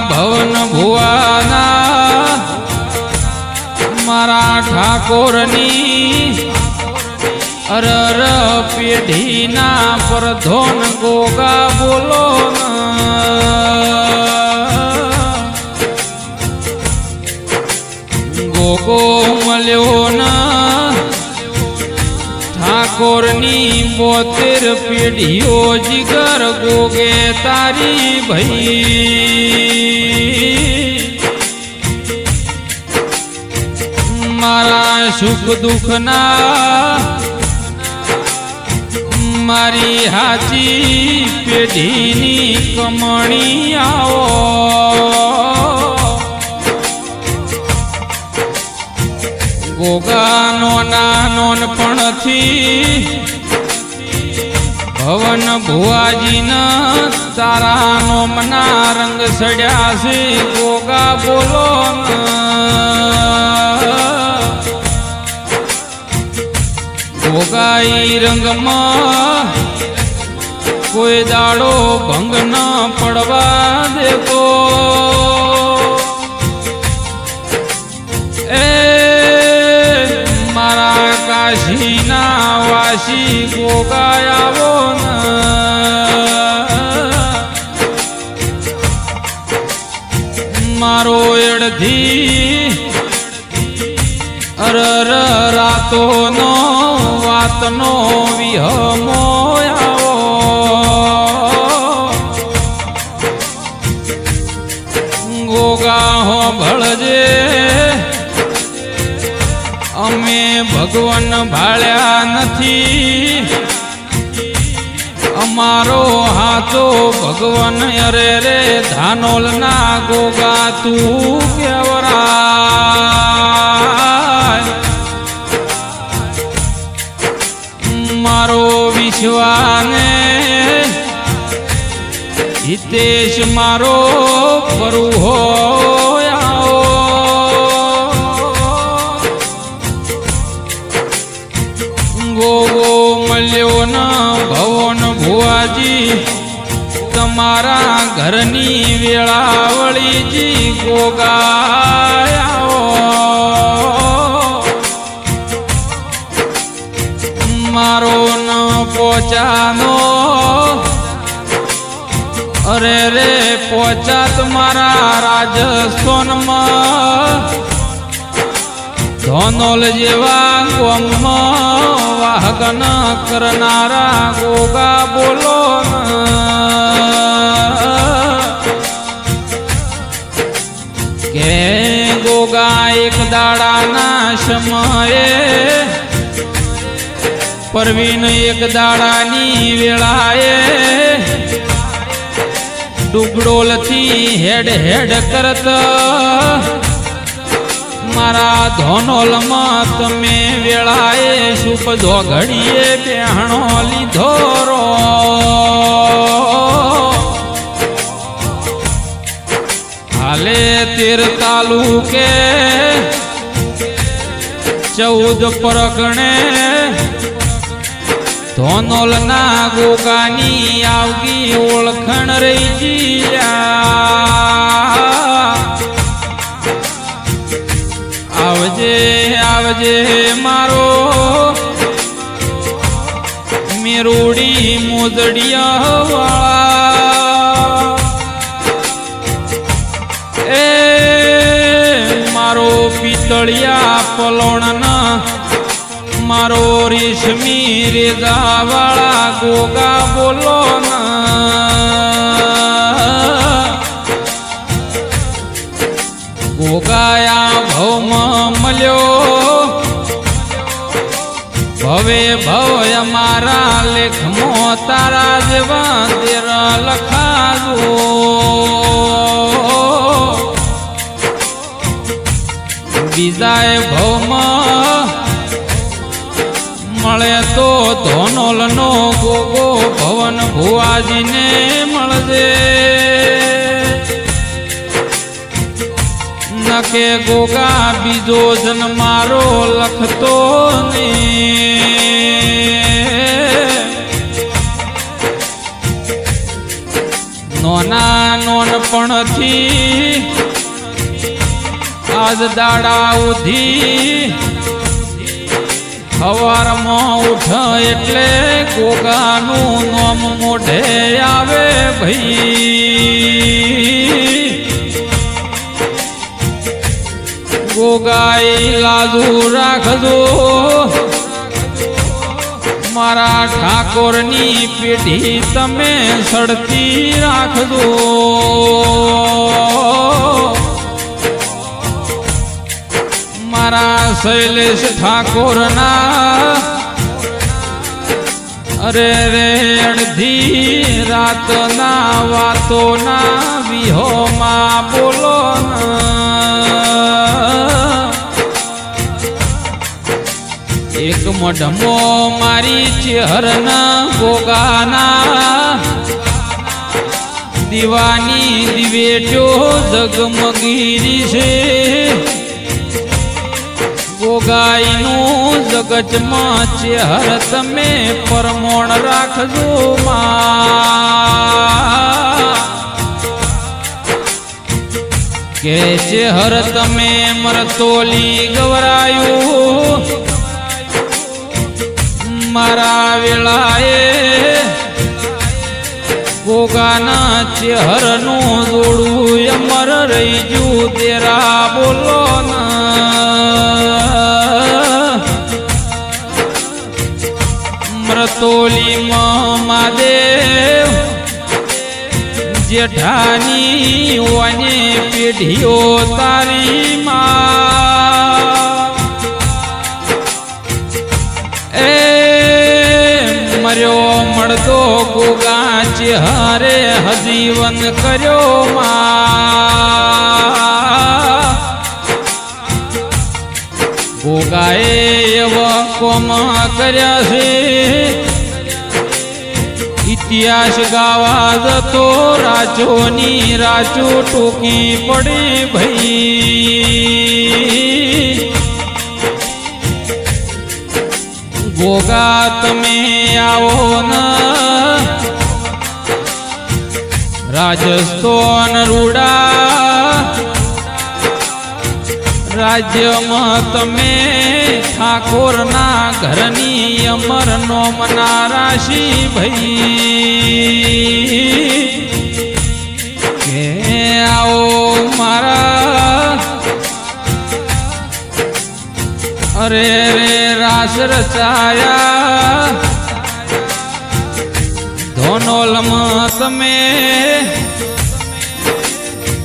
ભવન ભુવાના મારા ઠાકોરની અરર પેઢીના પરધોન ગોગા બોલો ગોગો મળ્યો ના ઠાકોરની 72 પેઢીઓ જીગર ગોગે તારી ભાઈ મારા સુખ દુઃખના મારી હાચી પેઢીની કમણી આવો ગોગાનો નાનપણથી ભવન ભુવાજીના તારાનો મના રંગ સડ્યા છે ગોગા બોલો ગોગાઈ રંગમાં કોઈ દાડો ભંગ ન પડવા દેતો એ મારા કાશીના વાસી ગોગા આવો મારો એડધી અરર રાતોનો વાતનો વિહમો આવો ગોગા હો ભળજે અમે ભગવાન ભાળ્યા નથી અમારો હાથો ભગવાન અરે રે ધાનોલ ના ગોગા તું કેવરાય મારો વિશ્વાને હિતેશ મારો કરું હોય ગોગો મળ્યો ના ભવન ભુવાજી તમારા ઘરની વેળાવળીજી ગોગા મારો ન પોચાનો અરે રે પોચા તમારા રાજસ્થાનમાં ધોનોલ જેવા ગોમમાં વાહગન કરનારા ગોગા બોલો કે ગોગા એક દાડાના સમયે પરવીન એક દાડાની વેળાએ ડુગડોલથી હેડ હેડ કરત મારા ધોનોલમાં તમે વેળાએ સુપધો ઘડીએ બેહણો લીધો રો હાલે 13 તાલુકે 14 પરગણે ધોનોલ ના ગોગાની આવગી ઓળખણ રહી જીયા આવજે આવજે મારો મેરુડી મોદડિયા વાળા એ મારો પિતળિયા પલોણના મારો રેશમી રેગા વાળા ગોગા બોલો ગોગાયા ભવમાં મળ્યો ભવે ભવ અમારા લેખમાં તારા જેવા તેર લખાજો બીજાએ ભવમાં મળે તો ધોનોલનો ગોગો ભવન ભુવાજીને મળજે નકે ગોગા બીજો જન મારો લખતો ને નોના નોનપણથી આજ દાડા ઉધી સવારમાં ઉઠ એટલે ગોગાનું નામ મોઢે આવે ભાઈ ગોગાઈ લાજુ રાખજો મારા ઠાકોરની પેઢી તમે સડતી રાખજો મારા શૈલેષ ઠાકોરના અરે રે અડધી રાતના વાતોના વિહોમાં બોલો એક મઢમો મારી ચેહરના ગોગાના દીવાની દિવેટો જગમગીરી છે ગોગાઈનું જગતમાં ચેહર તમે પરમોણ રાખજો માં કે ચેહર તમે મરતોલી ગવરાયું મારા વેળાએ ગોગાના ચેહરનું જોડું અમર રહી જુ તેરા બોલો મરતોલી મહાદેવ જેઠાની વાને પેઢીઓ તારી માં મર્યો મળતો ગોગા ચેહરે હજીવન કર્યો માં ગોગાએ એવા કોમ કર્યા છે ઇતિહાસ ગાવા જતો રાજોની રાજુ ટૂંકી પડી ભાઈ ગોગા તમે આવો ન રાજસ્થાન રૂડા રાજ્યમાં તમે ઠાકોરના ઘરની અમર નોમના રાશિ ભાઈ કે આવો મારા અરે રે રાસ રચાયા ધોનોલમાં તમે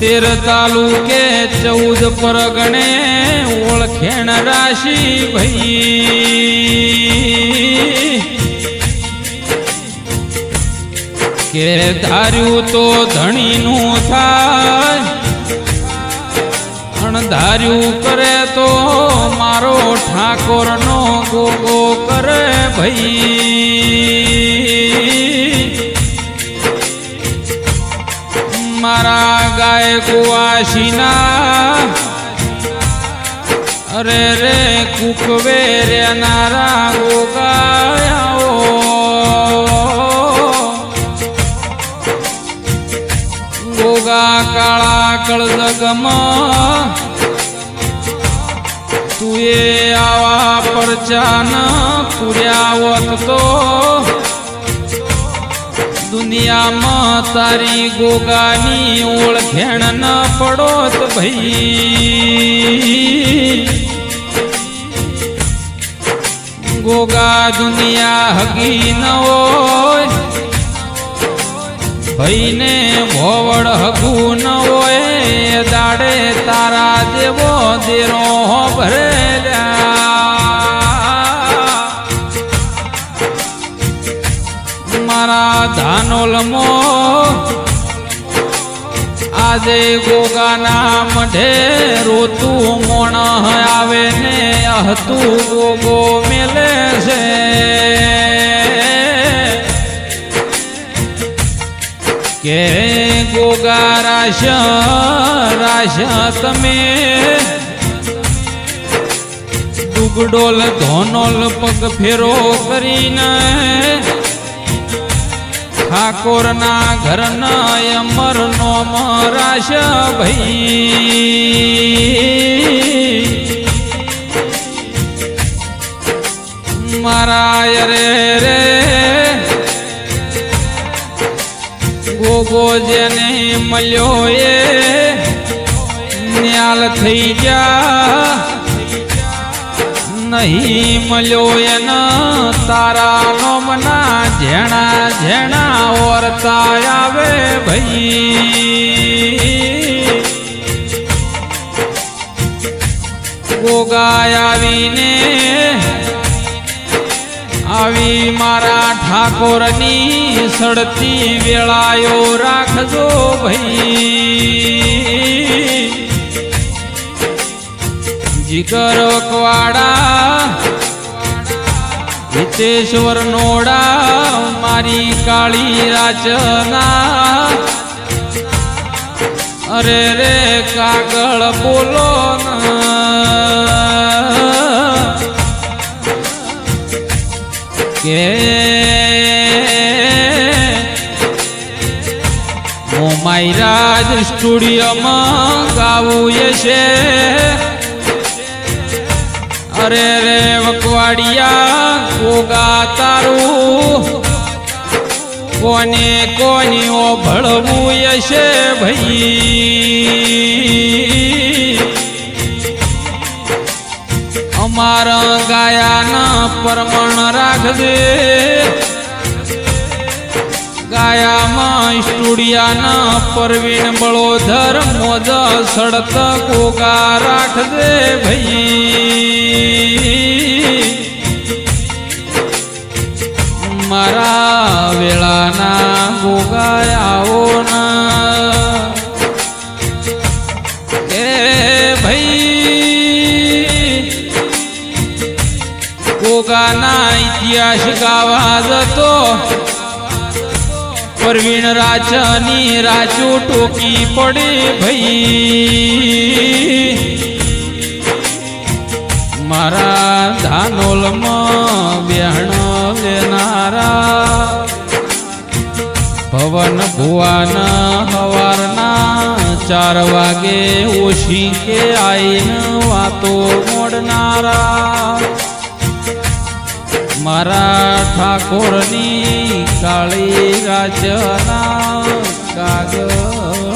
13 તાલુકે 14 પરગણે ઓળખેણ રાશિ ભાઈ કે ધાર્યું તો ધણીનું થાય અણધાર્યું કરે તો મારો ઠાકોરનો ગોગો કરે ભાઈ મારા ગાય કુવાસીના અરે રે કુકવે રે નારા ગોગાયાઓ ગોગા કાળા કળજગમાં તુએ આવા પરચાન પૂર્યા હોત તો દુનિયામાં તારી ગોગાની ઓળખેણ ન પડોત ભાઈ ગોગા દુનિયા હગી ન હોય ભાઈને ભોવડ હગું ન હોય દાડે તારા દેવો દેરો ભરેલ્યા મારા ધાનોલમો આજે ગોગાના મઢે રોતું મોણ આવે ને હતું ગોગો મેલે છે કે ગોગા રાશ તમે ડુગડોલ ધોનોલ પગ ફેરો કરીને ઠાકોરના ઘરના અમર નોમ રાશ ભાઈ મારા રે રે ગોગો જેને મળ્યો એ ન્યાલ થઈ જા નહીં મળ્યો એના તારા નોમના ઝેણા ઝેણા ઓરતા આવે ભાઈ ગોગાય આવીને આવી મારા ઠાકોરની સડતી વેળાયો રાખજો ભાઈ જીગર વકવાડા હિતેશ્વર નોડા મારી કાળી રાચના અરે રે કાગળ બોલો કે હું માયરાજ સ્ટુડિયોમાં ગાવું છે અરે રે વકવાડિયા ગોગા તારું કોને કોનીઓ ભળવું છે ભાઈ અમારા ગાયાના પરમણ રાખજે ગાયામાં સ્ટુડિયાના પરવીણ બળોધર મોજ સડત ગોગા રાખજે ભાઈ મારા વેળાના ગોગા આવો ના એ ભાઈ ગોગાના ઇતિહાસ ગાવા જતો પરવીણ રાચની રાજુ ટોકી પડી ભાઈ મારા ધાનોલમાં બેહણ લેનારા ભવન ભુવાના હવારના 4 વાગે ઓછી કે આઈને વાતો મોડનારા મારા ઠાકોરની કાળી રાચના કાગળ